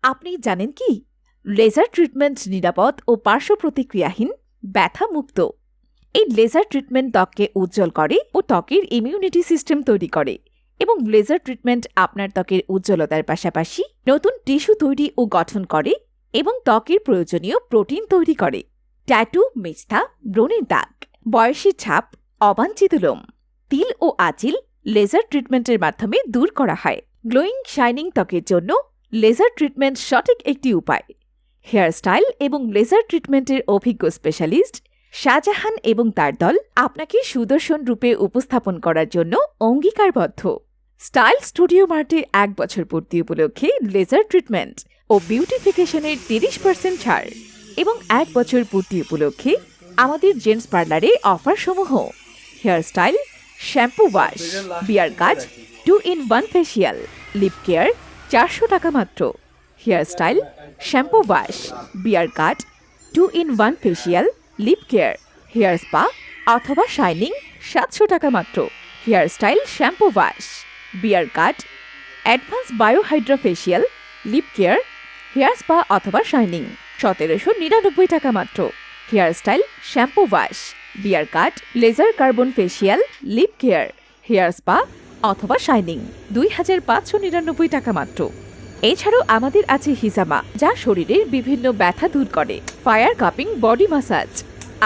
আপনি জানেন কি লেজার ট্রিটমেন্ট নিরাপদ ও পার্শ্ব প্রতিক্রিয়াহীন, ব্যথা মুক্ত। এই লেজার ট্রিটমেন্ট ত্বককে উজ্জ্বল করে ও ত্বকের ইমিউনিটি সিস্টেম তৈরি করে এবং লেজার ট্রিটমেন্ট আপনার ত্বকের উজ্জ্বলতার পাশাপাশি নতুন টিস্যু তৈরি ও গঠন করে এবং ত্বকের প্রয়োজনীয় প্রোটিন তৈরি করে। ট্যাটু, মিথ্যা, ব্রণের দাগ, বয়সী ছাপ, অবাঞ্ছিত লোম, তিল ও আঁচিল লেজার ট্রিটমেন্টের মাধ্যমে দূর করা হয়। গ্লোয়িং শাইনিং ত্বকের জন্য লেজার ট্রিটমেন্ট সঠিক একটি উপায়। হেয়ারস্টাইল এবং লেজার ট্রিটমেন্টের অভিজ্ঞ স্পেশালিস্ট শাহজাহান এবং তার দল আপনাকে সুদর্শন রূপে উপস্থাপন করার জন্য অঙ্গীকারবদ্ধ। স্টাইল স্টুডিও মার্টে 1 বছর পূর্তি উপলক্ষে লেজার ট্রিটমেন্ট ও বিউটিফিকেশনের 30% ছাড় এবং 1 বছর পূর্তি উপলক্ষে আমাদের জেন্টস পার্লারে অফারসমূহ: hairstyle, shampoo wash, beard cut, 2-in-1 facial, lip care 400 টাকা মাত্র। Hairstyle, shampoo wash, beard cut, 2-in-1 facial, lip care, hair spa অথবা শাইনিং 700 টাকা মাত্র। Hairstyle, shampoo wash, beard cut, advance biohydra facial, lip care, hair spa অথবা shining 1799 টাকা মাত্র। Hairstyle, shampoo wash, beard cut, laser carbon facial, lip care, hair spa অথবা shining 2599 টাকা মাত্র। এছাড়াও আমাদের আছে হিজামা, যা শরীরের বিভিন্ন ব্যথা দূর করে। Fire cupping body massage.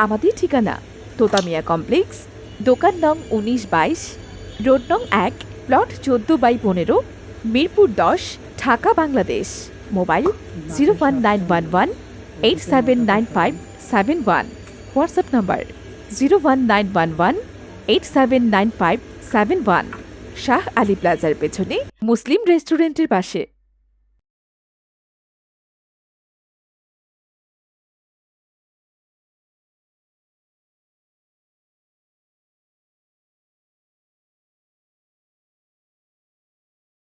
আমাদের ঠিকানা তোতামিয়া কমপ্লেক্স, দোকান নং 19-22, রোড নং 1, plot 14/15, Mirpur 10, Dhaka, Bangladesh. Mobile 01911 879571। WhatsApp number 01911 879571। Shah Ali প্লাজার পেছনে মুসলিম রেস্টুরেন্টের পাশে।